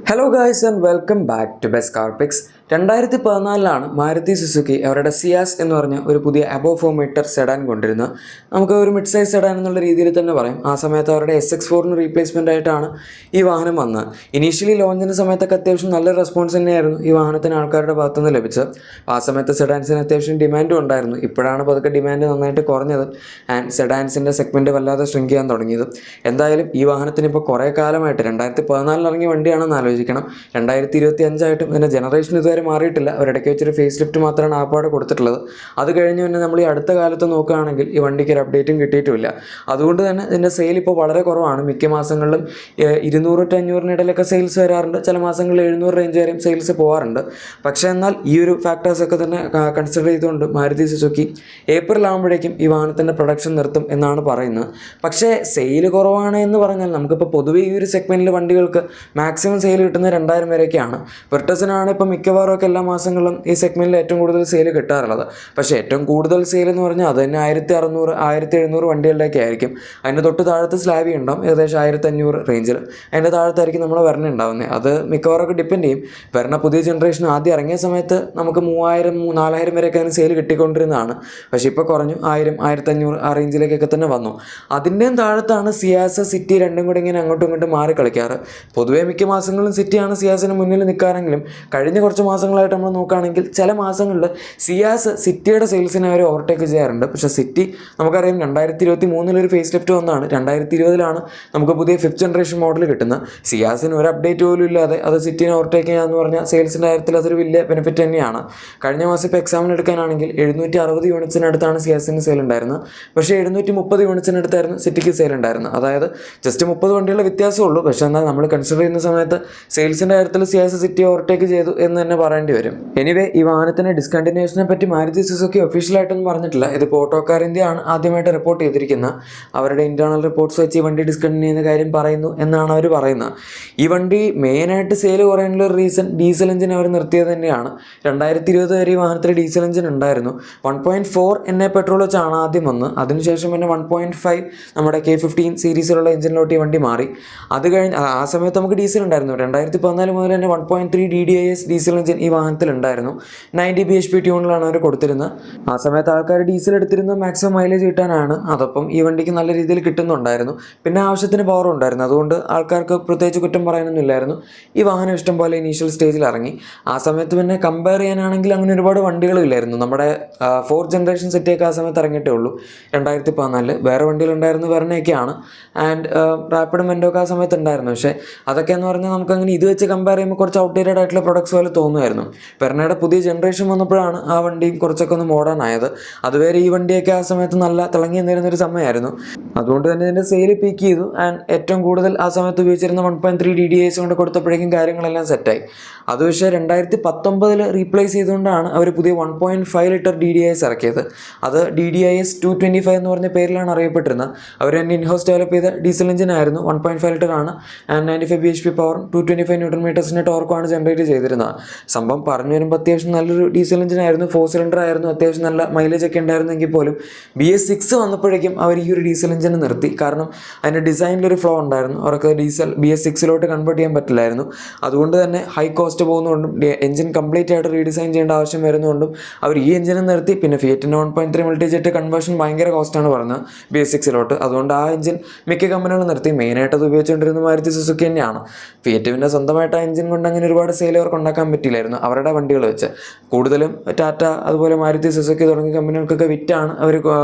Hello guys and welcome back to best car picks. 2014 Maruti Suzuki അവരുടെ Ciaz എന്ന് പറഞ്ഞ ഒരു പുതിയ അബോവ് 4 മീറ്റർ സെഡാൻ കൊണ്ടിരുന്നത്. നമുക്ക് ഒരു മിഡ് സൈസ് സെഡാൻ എന്നുള്ള രീതിയിൽ തന്നെ പറയാം. ആ സമയത്ത് അവരുടെ SX4 റീപ്ലേസ്മെൻ്റ് ആയിട്ടാണ് ഈ വാഹനം വന്നത്. ഇനീഷ്യലി ലോഞ്ചിൻ്റെ സമയത്തൊക്കെ അത്യാവശ്യം നല്ല റെസ്പോൺസ് തന്നെയായിരുന്നു ഈ വാഹനത്തിന് ആൾക്കാരുടെ ഭാഗത്തുനിന്ന് ലഭിച്ചത്. ആ സമയത്ത് സെഡാൻസിന് അത്യാവശ്യം ഡിമാൻഡും ഉണ്ടായിരുന്നു. ഇപ്പോഴാണ് പതുക്കെ ഡിമാൻഡ് നന്നായിട്ട് കുറഞ്ഞത് ആൻഡ് സെഡാൻസിൻ്റെ സെഗ്മെൻറ്റ് വല്ലാതെ ഷ്രിങ്ക് ചെയ്യാൻ തുടങ്ങിയത്. എന്തായാലും ഈ വാഹനത്തിന് ഇപ്പോൾ കുറേ കാലമായിട്ട് 2014 ഇറങ്ങിയ വണ്ടിയാണെന്ന് ആലോചിക്കണം. 2025 ഇതിൻ്റെ ജനറേഷൻ ഇതുവരെ മാറിയിട്ടില്ല. ഒരിടയ്ക്ക് വെച്ചൊരു ഫേസ് ലിഫ്റ്റ് മാത്രമാണ് ആപ്പാട് കൊടുത്തിട്ടുള്ളത്. അത് കഴിഞ്ഞ് പിന്നെ നമ്മൾ ഈ അടുത്ത കാലത്ത് നോക്കുകയാണെങ്കിൽ ഈ വണ്ടിക്ക് ഒരു അപ്ഡേറ്റും കിട്ടിയിട്ടുമില്ല. അതുകൊണ്ട് തന്നെ ഇതിൻ്റെ സെയിൽ ഇപ്പോൾ വളരെ കുറവാണ്. മിക്ക മാസങ്ങളിലും 200-500 ഇടയിലൊക്കെ സെയിൽസ് വരാറുണ്ട്. ചില മാസങ്ങളിൽ 700 റേഞ്ച് വരെയും സെയിൽസ് പോകാറുണ്ട്. പക്ഷേ എന്നാൽ ഈ ഒരു ഫാക്ടേഴ്സൊക്കെ തന്നെ കൺസിഡർ ചെയ്തുകൊണ്ട് മാരുതി സുസുക്കി ഏപ്രിൽ ആകുമ്പോഴേക്കും ഈ വാഹനത്തിൻ്റെ പ്രൊഡക്ഷൻ നിർത്തും എന്നാണ് പറയുന്നത്. പക്ഷേ സെയിൽ കുറവാണ് എന്ന് പറഞ്ഞാൽ നമുക്കിപ്പോൾ പൊതുവെ ഈ ഒരു സെഗ്മെൻറ്റിൽ വണ്ടികൾക്ക് മാക്സിമം സെയിൽ കിട്ടുന്നത് 2000 വരെയൊക്കെയാണ്. വെർട്ടസിനാണ് ഇപ്പോൾ മിക്കവാറും ഒക്കെ എല്ലാ മാസങ്ങളിലും ഈ സെഗ്മെൻറ്റിൽ ഏറ്റവും കൂടുതൽ സെയിൽ കിട്ടാറുള്ളത്. പക്ഷേ ഏറ്റവും കൂടുതൽ സെയിൽ എന്ന് പറഞ്ഞാൽ അത് തന്നെ 1600-1700 വണ്ടികളിലേക്ക് ആയിരിക്കും. അതിൻ്റെ തൊട്ട് താഴത്ത് സ്ലാബി ഉണ്ടാവും, ഏകദേശം 1500 റേഞ്ചിൽ. അതിൻ്റെ താഴത്തായിരിക്കും നമ്മൾ വെർണ ഉണ്ടാവുന്നത്. അത് മിക്കവാറൊക്കെ ഡിപ്പെൻഡ് ചെയ്യും. വെർണ പുതിയ ജനറേഷൻ ആദ്യം ഇറങ്ങിയ സമയത്ത് നമുക്ക് 3000-4000 വരെയൊക്കെ അതിന് സെയിൽ കിട്ടിക്കൊണ്ടിരുന്നതാണ്. പക്ഷേ ഇപ്പോൾ കുറഞ്ഞു, 1000-1500 ആ റേഞ്ചിലേക്കൊക്കെ തന്നെ വന്നു. അതിൻ്റെയും താഴത്താണ് സിയാസ്, സിറ്റി രണ്ടും കൂടി ഇങ്ങനെ അങ്ങോട്ടും ഇങ്ങോട്ടും മാറി കളിക്കാറ്. പൊതുവേ മിക്ക മാസങ്ങളും സിറ്റിയാണ് സിയാസിന് മുന്നിൽ നിൽക്കാറെങ്കിലും കഴിഞ്ഞ കുറച്ച് മാസങ്ങളായിട്ട് നമ്മൾ നോക്കുകയാണെങ്കിൽ ചില മാസങ്ങളിൽ സിയാസ് സിറ്റിയുടെ സെയിൽസിനെ അവർ ഓവർടേക്ക് ചെയ്യാറുണ്ട്. പക്ഷേ സിറ്റി നമുക്കറിയാം 2023 ഒരു ഫേസ് ലിഫ്റ്റ് വന്നതാണ്. 2020 നമുക്ക് പുതിയ 5th ജനറേഷൻ മോഡൽ കിട്ടുന്നത്. സിയാസിന് ഒരു അപ്ഡേറ്റ് പോലും ഇല്ലാതെ അത് സിറ്റിനെ ഓവർടേക്ക് ചെയ്യാന്ന് പറഞ്ഞാൽ സെയിൽസിൻ്റെ കാര്യത്തിൽ അതൊരു വലിയ ബെനിഫിറ്റ് തന്നെയാണ്. കഴിഞ്ഞ മാസം ഇപ്പോൾ എക്സാമിന് എടുക്കാനാണെങ്കിൽ 760 യൂണിറ്റ്സിനടുത്താണ് സിയാസിന് സെയിൽ ഉണ്ടായിരുന്നത്. പക്ഷേ 730 യൂണിറ്റ്സിനടുത്തായിരുന്നു സിറ്റിക്ക് സെയിൽ ഉണ്ടായിരുന്നത്. അതായത് ജസ്റ്റ് 30 വണ്ടികളുടെ വ്യത്യാസമുള്ളൂ. പക്ഷേ എന്നാൽ നമ്മൾ കൺസിഡർ ചെയ്യുന്ന സമയത്ത് സെയിൽസിൻ്റെ കാര്യത്തിൽ സിയാസ് സിറ്റി ഓവർടേക്ക് ചെയ്തു എന്ന് തന്നെ പറയേണ്ടി വരും. എനിവേ ഈ വാഹനത്തിൻ്റെ ഡിസ്കണ്ടിന്യൂഷനെ പറ്റി മാരുതി സുസുക്കി ഒഫീഷ്യലായിട്ടൊന്നും പറഞ്ഞിട്ടില്ല. ഇതിപ്പോൾ ഓട്ടോക്കാർ ഇന്ത്യയാണ് ആദ്യമായിട്ട് റിപ്പോർട്ട് ചെയ്തിരിക്കുന്നത്. അവരുടെ ഇൻറ്റേർണൽ റിപ്പോർട്ട്സ് വെച്ച് ഈ വണ്ടി ഡിസ്കണ്ടിന്യൂ ചെയ്യുന്ന കാര്യം പറയുന്നു എന്നാണ് അവർ പറയുന്നത്. ഈ വണ്ടി മെയിനായിട്ട് സെയിൽ കുറയാനുള്ള ഒരു റീസൺ ഡീസൽ എഞ്ചിൻ അവർ നിർത്തിയത് തന്നെയാണ്. 2020 വരെ ഈ വാഹനത്തിൽ ഡീസൽ എഞ്ചിൻ ഉണ്ടായിരുന്നു. 1.4 NA പെട്രോൾ വെച്ചാണ് ആദ്യം വന്നത്. അതിനുശേഷം പിന്നെ 1.5 നമ്മുടെ K15 സീരീസിലുള്ള എഞ്ചിനിലോട്ട് ഈ വണ്ടി മാറി. അത് കഴിഞ്ഞ് ആ സമയത്ത് നമുക്ക് ഡീസൽ ഉണ്ടായിരുന്നു. 2014 മുതൽ തന്നെ 1.3 DDIS ഡീസൽ എഞ്ചിൻ ഈ വാഹനത്തിൽ ഉണ്ടായിരുന്നു. 90 bhp ട്യൂണിലാണ് അവർ കൊടുത്തിരുന്നത്. ആ സമയത്ത് ആൾക്കാർ ഡീസൽ എടുത്തിരുന്നത് മാക്സിമം മൈലേജ് കിട്ടാനാണ്. അതപ്പം ഈ വണ്ടിക്ക് നല്ല രീതിയിൽ കിട്ടുന്നുണ്ടായിരുന്നു. പിന്നെ ആവശ്യത്തിന് പവർ ഉണ്ടായിരുന്നു. അതുകൊണ്ട് ആൾക്കാർക്ക് പ്രത്യേകിച്ച് കുറ്റം പറയാനൊന്നും ഇല്ലായിരുന്നു. ഈ വാഹനം ഇഷ്ടം പോലെ ഇനീഷ്യൽ സ്റ്റേജിൽ ഇറങ്ങി. ആ സമയത്ത് പിന്നെ കമ്പയർ ചെയ്യാനാണെങ്കിൽ അങ്ങനെ ഒരുപാട് വണ്ടികളില്ലായിരുന്നു. നമ്മുടെ 4th ജനറേഷൻ സെറ്റിയൊക്കെ ആ സമയത്ത് ഇറങ്ങിയിട്ടേ ഉള്ളൂ 2014. വേറെ വണ്ടികളുണ്ടായിരുന്നു, വെർണയൊക്കെയാണ്. ആൻഡ് റാപ്പിഡ് മെൻഡോക്കെ ആ സമയത്ത് ഉണ്ടായിരുന്നു. പക്ഷേ അതൊക്കെ എന്ന് പറഞ്ഞാൽ നമുക്കങ്ങനെ ഇത് വെച്ച് കമ്പയർ ചെയ്യുമ്പോൾ കുറച്ച് ഔട്ട്ഡേറ്റഡ് ആയിട്ടുള്ള പ്രൊഡക്ട്സ് പോലെ തോന്നുമായിരുന്നു. വെർണയുടെ പുതിയ ജനറേഷൻ വന്നപ്പോഴാണ് ആ വണ്ടിയും കുറച്ചൊക്കെ ഒന്ന് മോഡേൺ ആയത്. അതുവരെ ഈ വണ്ടിയൊക്കെ ആ സമയത്ത് നല്ല തിളങ്ങി നിന്നിരുന്നൊരു സമയമായിരുന്നു. അതുകൊണ്ട് തന്നെ ഇതിൻ്റെ സെയിൽ പീക്ക് ചെയ്തു. ആൻഡ് ഏറ്റവും കൂടുതൽ ആ സമയത്ത് ഉപയോഗിച്ചിരുന്ന 1.3 DDIS കൊണ്ട് കൊടുത്തപ്പോഴേക്കും കാര്യങ്ങളെല്ലാം സെറ്റായി. അത് പക്ഷേ 2019 റീപ്ലേസ് ചെയ്തുകൊണ്ടാണ് അവർ പുതിയ 1.5 ലിറ്റർ DDIS ഇറക്കിയത്. അത് DDIS 225 എന്ന് പറഞ്ഞ പേരിലാണ് അറിയപ്പെട്ടിരുന്നത്. അവർ തന്നെ ഇൻഹൗസ് ഡെവലപ്പ് ചെയ്ത ഡീസൽ എഞ്ചിൻ ആയിരുന്നു. 1.5 ലിറ്റർ ആണ്. ആൻഡ് 95 bhp പവറും 225 Nm ടോർക്കുമാണ് ജനറേറ്റ് ചെയ്തിരുന്നത്. സംഭവം പറഞ്ഞു വരുമ്പോൾ അത്യാവശ്യം നല്ലൊരു ഡീസൽ എഞ്ചിൻ ആയിരുന്നു. 4 സിലിണ്ടർ ആയിരുന്നു. അത്യാവശ്യം നല്ല മൈലേജ് ഒക്കെ ഉണ്ടായിരുന്നെങ്കിൽ പോലും BS6 വന്നപ്പോഴേക്കും അവർ ഈ ഒരു ഡീസൽ എഞ്ചിൻ നിർത്തി. കാരണം അതിൻ്റെ ഡിസൈനിലൊരു ഫ്ലോ ഉണ്ടായിരുന്നു. അവർക്ക് BS6 കൺവേർട്ട് ചെയ്യാൻ പറ്റില്ലായിരുന്നു. അതുകൊണ്ട് തന്നെ ഹൈ കോസ്റ്റ് പോകുന്നതുകൊണ്ടും എഞ്ചിൻ കംപ്ലീറ്റ് ആയിട്ട് റീഡിസൈൻ ചെയ്യേണ്ട ആവശ്യം വരുന്നതുകൊണ്ടും അവർ ഈ എഞ്ചിനെ നിർത്തി. പിന്നെ ഫിയറ്റിൻ്റെ 1.3 മൾട്ടിജെറ്റ് കൺവേർഷൻ ഭയങ്കര കോസ്റ്റാണ് പറഞ്ഞത് BS6. അതുകൊണ്ട് ആ എഞ്ചിൻ മിക്ക കമ്പനികളും നിർത്തി. മെയിനായിട്ട് അത് ഉപയോഗിച്ചുകൊണ്ടിരുന്ന മാരുതി സുസുക്കി തന്നെയാണ്. ഫിയറ്റ് പിന്നെ സ്വന്തമായിട്ട് ആ എഞ്ചിൻ കൊണ്ട് അങ്ങനെ ഒരുപാട് സെയിൽ അവർക്ക് ഉണ്ടാക്കാൻ പറ്റില്ലായിരുന്നു അവരുടെ വണ്ടികൾ വെച്ച്. കൂടുതലും ടാറ്റ അതുപോലെ മാരുതി സുസുക്കി തുടങ്ങിയ കമ്പനികൾക്കൊക്കെ വിറ്റാണ് അവർ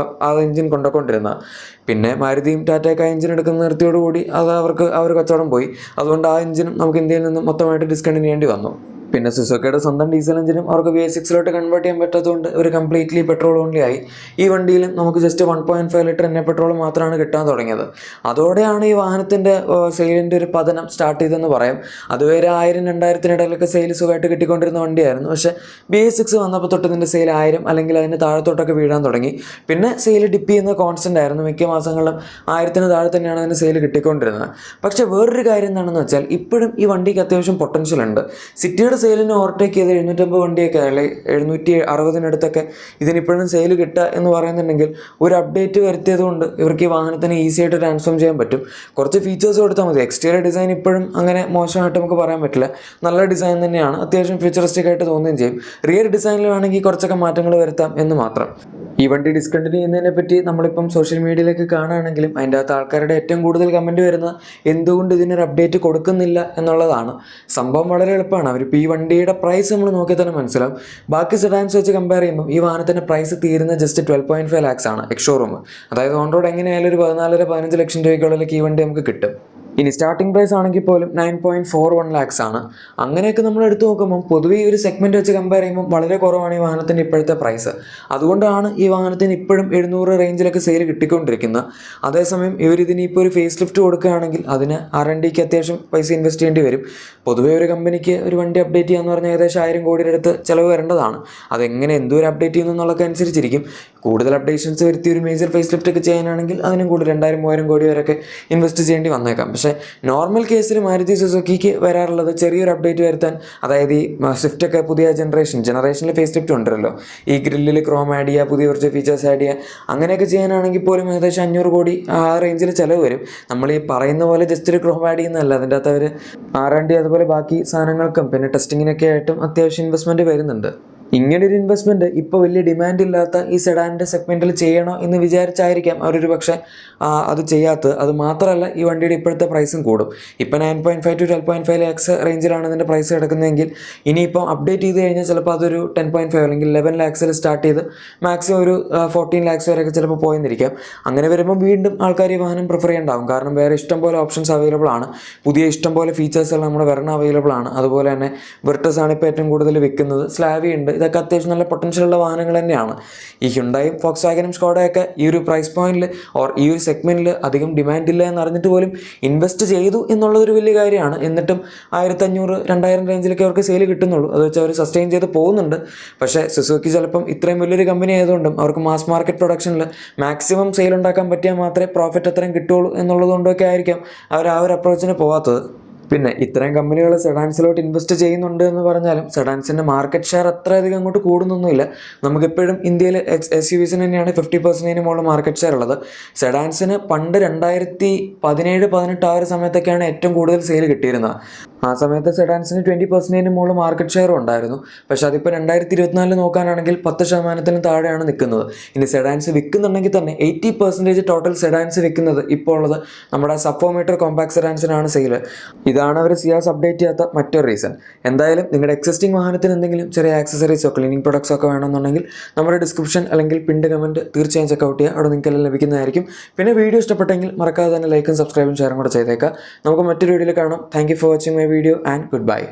ആ എഞ്ചിൻ കൊണ്ടുകൊണ്ടിരുന്നത്. പിന്നെ മാരുതിയും ടാറ്റയൊക്കെ ആ എഞ്ചിൻ എടുക്കുന്ന നിർത്തിയോടുകൂടി അത് അവർ കച്ചവടം പോയി. അതുകൊണ്ട് ആ എഞ്ചിനും നമുക്ക് ഇന്ത്യയിൽ നിന്ന് മൊത്തമായിട്ട് ഡിസ്കണ്ടിന്യൂ ചെയ്യേണ്ടി വന്നു. പിന്നെ സുസുക്കിയുടെ സ്വന്തം ഡീസൽ എഞ്ചിനും അവർക്ക് BS6 കൺവേർട്ട് ചെയ്യാൻ പറ്റാത്തതുകൊണ്ട് ഒരു കംപ്ലീറ്റ്ലി പെട്രോൾ ഓൺലി ആയി. ഈ വണ്ടിയിലും നമുക്ക് ജസ്റ്റ് 1.5 ലിറ്റർ NA പെട്രോൾ മാത്രമാണ് കിട്ടാൻ തുടങ്ങിയത്. അതോടെയാണ് ഈ വാഹനത്തിൻ്റെ സെയിലിൻ്റെ ഒരു പതനം സ്റ്റാർട്ട് ചെയ്തെന്ന് പറയാം. അതുവരെ 1000-2000 ഇടയിലൊക്കെ സെയിൽ സുഖമായിട്ട് കിട്ടിക്കൊണ്ടിരുന്ന വണ്ടിയായിരുന്നു. പക്ഷേ BS6 വന്നപ്പോൾ തൊട്ട് ഇതിൻ്റെ സെയിൽ 1000 അല്ലെങ്കിൽ അതിന് താഴത്തോട്ടൊക്കെ വീഴാൻ തുടങ്ങി. പിന്നെ സെയിൽ ഡിപ്പ് ചെയ്യുന്ന കോൺസ്റ്റൻ്റ് ആയിരുന്നു. മിക്ക മാസങ്ങളിലും 1000-ന് താഴെ തന്നെയാണ് അതിന് സെയിൽ കിട്ടിക്കൊണ്ടിരുന്നത്. പക്ഷേ വേറൊരു കാര്യം എന്താണെന്ന് വെച്ചാൽ ഇപ്പോഴും ഈ വണ്ടിക്ക് അത്യാവശ്യം പൊട്ടൻഷ്യൽ ഉണ്ട്. സിറ്റിയുടെ സെയിലിന് ഓവർടേക്ക് ചെയ്ത് 750 വണ്ടിയൊക്കെ അല്ലെങ്കിൽ 760-ടുത്തൊക്കെ ഇതിനിപ്പോഴും സെയിൽ കിട്ടുക എന്ന് പറയുന്നുണ്ടെങ്കിൽ ഒരു അപ്ഡേറ്റ് വരുത്തിയത് കൊണ്ട് ഇവർക്ക് ഈ വാഹനത്തിന് ഈസി ആയിട്ട് ട്രാൻസ്ഫോം ചെയ്യാൻ പറ്റും. കുറച്ച് ഫീച്ചേഴ്സ് കൊടുത്താൽ മതി. എക്സ്റ്റീരിയർ ഡിസൈൻ ഇപ്പോഴും അങ്ങനെ മോശമായിട്ട് നമുക്ക് പറയാൻ പറ്റില്ല, നല്ല ഡിസൈൻ തന്നെയാണ്, അത്യാവശ്യം ഫ്യൂച്ചറിസ്റ്റിക് ആയിട്ട് തോന്നുകയും ചെയ്യും. റിയർ ഡിസൈനിൽ വേണമെങ്കിൽ കുറച്ചൊക്കെ മാറ്റങ്ങൾ വരുത്താം എന്ന് മാത്രം. ഈ വണ്ടി ഡിസ്കണ്ടിന്യൂ ചെയ്യുന്നതിനെ പറ്റി നമ്മളിപ്പം സോഷ്യൽ മീഡിയയിലേക്ക് കാണുകയാണെങ്കിലും അതിൻ്റെ അകത്ത് ആൾക്കാരുടെ ഏറ്റവും കൂടുതൽ കമൻറ്റ് വരുന്നത് എന്തുകൊണ്ട് ഇതിനൊരു അപ്ഡേറ്റ് കൊടുക്കുന്നില്ല എന്നുള്ളതാണ്. സംഭവം വളരെ എളുപ്പമാണ്. അവരിപ്പോൾ ഈ വണ്ടിയുടെ പ്രൈസ് നമ്മൾ നോക്കിയാൽ തന്നെ മനസ്സിലാവും. ബാക്കി സെഡാൻസ് വെച്ച് കമ്പയർ ചെയ്യുമ്പോൾ ഈ വാഹനത്തിൻ്റെ പ്രൈസ് തീരുന്ന ജസ്റ്റ് 12.5 lakhs ആണ് എക്സ് ഷോറൂം. അതായത് ഓൺ റോഡ് എങ്ങനെയായാലും ഒരു 14-15 ലക്ഷം രൂപയ്ക്കുള്ളിലേക്ക് ഈ വണ്ടി നമുക്ക് കിട്ടും. ഇനി സ്റ്റാർട്ടിംഗ് പ്രൈസ് ആണെങ്കിൽ പോലും 9.41 lakhs ആണ്. അങ്ങനെയൊക്കെ നമ്മൾ എടുത്തു നോക്കുമ്പോൾ പൊതുവേ ഈ ഒരു സെഗ്മെൻറ്റ് വെച്ച് കമ്പയർ ചെയ്യുമ്പോൾ വളരെ കുറവാണ് ഈ വാഹനത്തിൻ്റെ ഇപ്പോഴത്തെ പ്രൈസ്. അതുകൊണ്ടാണ് ഈ വാഹനത്തിന് ഇപ്പോഴും 700 റേഞ്ചിലൊക്കെ സെയിൽ കിട്ടിക്കൊണ്ടിരിക്കുന്നത്. അതേസമയം ഇവരിതിനിപ്പോൾ ഒരു ഫേസ് ലിഫ്റ്റ് കൊടുക്കുകയാണെങ്കിൽ അതിന് R&Dക്ക് അത്യാവശ്യം പൈസ ഇൻവെസ്റ്റ് ചെയ്യേണ്ടി വരും. പൊതുവേ ഒരു കമ്പനിക്ക് ഒരു വണ്ടി അപ്ഡേറ്റ് ചെയ്യാന്ന് പറഞ്ഞാൽ ഏകദേശം 1000 കോടിയുടെ അടുത്ത് ചിലവ് വരേണ്ടതാണ്. അതെങ്ങനെ എന്തോരം അപ്ഡേറ്റ് ചെയ്യുന്നു എന്നുള്ളതൊക്കെ അനുസരിച്ചിരിക്കും. കൂടുതൽ അപ്ഡേഷൻസ് വരുത്തി ഒരു മേജർ ഫേസ് ലിഫ്റ്റ് ഒക്കെ ചെയ്യാനാണെങ്കിൽ അതിനും കൂടി 2000-3000 കോടി വരെയൊക്കെ ഇൻവെസ്റ്റ് ചെയ്യേണ്ടി വന്നേക്കാം. പക്ഷേ നോർമൽ കേസിൽ മാരുതി സുസുക്കിക്ക് വരാറുള്ളത് ചെറിയൊരു അപ്ഡേറ്റ് വരുത്താൻ, അതായത് ഈ സ്വിഫ്റ്റൊക്കെ പുതിയ ജനറേഷനിൽ ഫേസ് ലിഫ്റ്റ് ഉണ്ടല്ലോ, ഈ ഗ്രില്ലിൽ ക്രോം ആഡ് ചെയ്യുക, പുതിയ കുറച്ച് ഫീച്ചേഴ്സ് ആഡ് ചെയ്യുക, അങ്ങനെയൊക്കെ ചെയ്യാനാണെങ്കിൽ പോലും ഏകദേശം 500 കോടി ആ റേഞ്ചിൽ ചിലവ് വരും. നമ്മൾ ഈ പറയുന്ന പോലെ ജസ്റ്റ് ഒരു ക്രോം ആഡ് ചെയ്യുന്നതല്ല, അതിൻ്റെ അകത്ത് അവർ R&D അതുപോലെ ബാക്കി സാധനങ്ങൾക്കും പിന്നെ ടെസ്റ്റിങ്ങിനൊക്കെ ആയിട്ടും അത്യാവശ്യം ഇൻവെസ്റ്റ്മെൻറ്റ് വരുന്നുണ്ട്. ഇങ്ങനൊരു ഇൻവെസ്റ്റ്മെൻറ്റ് ഇപ്പോൾ വലിയ ഡിമാൻഡ് ഇല്ലാത്ത ഈ സെഡാൻ്റെ സെഗ്മെൻറ്റിൽ ചെയ്യണോ എന്ന് വിചാരിച്ചായിരിക്കാം അവരൊരു പക്ഷേ അത് ചെയ്യാത്തത്. അത് മാത്രമല്ല ഈ വണ്ടിയുടെ ഇപ്പോഴത്തെ പ്രൈസും കൂടും. ഇപ്പോൾ 9.5 to 12.5 lakhs റേഞ്ചിലാണ് ഇതിൻ്റെ പ്രൈസ് കിടക്കുന്നതെങ്കിൽ ഇനിയിപ്പം അപ്ഡേറ്റ് ചെയ്ത് കഴിഞ്ഞാൽ ചിലപ്പോൾ അതൊരു 10.5 അല്ലെങ്കിൽ 11 lakhs സ്റ്റാർട്ട് ചെയ്ത് മാക്സിമം ഒരു 14 lakhs വരെയൊക്കെ ചിലപ്പോൾ പോയെന്നിരിക്കാം. അങ്ങനെ വരുമ്പോൾ വീണ്ടും ആൾക്കാർ ഈ വാഹനം പ്രിഫർ ചെയ്യണ്ടാവും. കാരണം വേറെ ഇഷ്ടംപോലെ ഓപ്ഷൻസ് അവൈലബിൾ ആണ്, പുതിയ ഇഷ്ടംപോലെ ഫീച്ചേഴ്സുകൾ നമ്മുടെ വരണം അവൈലബിൾ ആണ്. അതുപോലെ തന്നെ വെർട്ടസ് ആണ് ഇപ്പോൾ ഏറ്റവും കൂടുതൽ വിൽക്കുന്നത്, സ്ലാവി ഉണ്ട്. ഇതൊക്കെ അത്യാവശ്യം നല്ല പൊട്ടൻഷ്യലുള്ള വാഹനങ്ങൾ തന്നെയാണ്. ഈ ഹ്യുണ്ടായും ഫോക്സ് വാഗനും സ്കോഡയൊക്കെ ഈ ഒരു പ്രൈസ് പോയിന്റിൽ ഓർ ഈ ഒരു സെഗ്മെന്റിൽ അധികം ഡിമാൻഡ് ഇല്ല എന്നറിഞ്ഞിട്ട് പോലും ഇൻവെസ്റ്റ് ചെയ്തു എന്നുള്ളതൊരു വലിയ കാര്യമാണ്. എന്നിട്ടും 1500-2000 റേഞ്ചിലൊക്കെ അവർക്ക് സെയിൽ കിട്ടുന്നുള്ളൂ. അത് വെച്ച് അവർ സസ്റ്റെയിൻ ചെയ്ത് പോകുന്നുണ്ട്. പക്ഷേ സുസുക്കി ചിലപ്പം ഇത്രയും വലിയൊരു കമ്പനി ആയതുകൊണ്ടും അവർക്ക് മാസ് മാർക്കറ്റ് പ്രൊഡക്ഷനിൽ മാക്സിമം സെയിൽ ഉണ്ടാക്കാൻ പറ്റിയാൽ മാത്രമേ പ്രോഫിറ്റ് അത്രയും കിട്ടുള്ളൂ എന്നുള്ളതുകൊണ്ടൊക്കെ ആയിരിക്കാം അവർ ആ ഒരു അപ്രോച്ചിന് പോകാത്തത്. പിന്നെ ഇത്രയും കമ്പനികൾ സെഡാൻസിലോട്ട് ഇൻവെസ്റ്റ് ചെയ്യുന്നുണ്ട് എന്ന് പറഞ്ഞാലും സെഡാൻസിൻ്റെ മാർക്കറ്റ് ഷെയർ അത്രയധികം അങ്ങോട്ട് കൂടുന്നൊന്നുമില്ല. നമുക്കെപ്പോഴും ഇന്ത്യയിൽ SUVസിന് തന്നെയാണ് 50% മുകളിൽ മാർക്കറ്റ് ഷെയർ ഉള്ളത്. സെഡാൻസിന് പണ്ട് 2017-18 ആ ഒരു സമയത്തൊക്കെയാണ് ഏറ്റവും കൂടുതൽ സെയിൽ കിട്ടിയിരുന്നത്. ആ സമയത്ത് സെഡാൻസിന് 20% മുകളിൽ മാർക്കറ്റ് ഷെയറും ഉണ്ടായിരുന്നു. പക്ഷേ അതിപ്പോൾ 2024 നോക്കാനാണെങ്കിൽ 10% താഴെയാണ് നിൽക്കുന്നത്. ഇനി സെഡാൻസ് വിൽക്കുന്നുണ്ടെങ്കിൽ തന്നെ 80% ടോട്ടൽ സെഡാൻസ് വിൽക്കുന്നത് ഇപ്പോൾ ഉള്ളത് നമ്മുടെ സബ്ഫോമീറ്റർ കോമ്പാക്ട് സെഡാൻസിനാണ് സെയിൽ. ഇതാണ് അവർ സിയാസ് അപ്ഡേറ്റ് ചെയ്യാത്ത മറ്റൊരു റീസൺ. എന്തായാലും നിങ്ങളുടെ എക്സിസ്റ്റിംഗ് വാഹനത്തിന് എന്തെങ്കിലും ചെറിയ ആക്സസറീസോ ക്ലീനിങ് പ്രൊഡക്ട്സോ ഒക്കെ വേണമെന്നുണ്ടെങ്കിൽ നമ്മുടെ ഡിസ്ക്രിപ്ഷൻ അല്ലെങ്കിൽ പിൻഡ് കമൻറ്റ് തീർച്ചയായും ചെക്കൗട്ട് ചെയ്യുക. അവിടെ നിങ്ങൾക്ക് എല്ലാം ലഭിക്കുന്നതായിരിക്കും. പിന്നെ വീഡിയോ ഇഷ്ടപ്പെട്ടെങ്കിൽ മറക്കാതെ തന്നെ ലൈക്കും സബ്സ്ക്രൈബും ഷെയറും കൂടെ ചെയ്തേക്കാം. നമുക്ക് മറ്റൊരു വീഡിയോയിൽ കാണാം. Thank you for watching my video and good bye.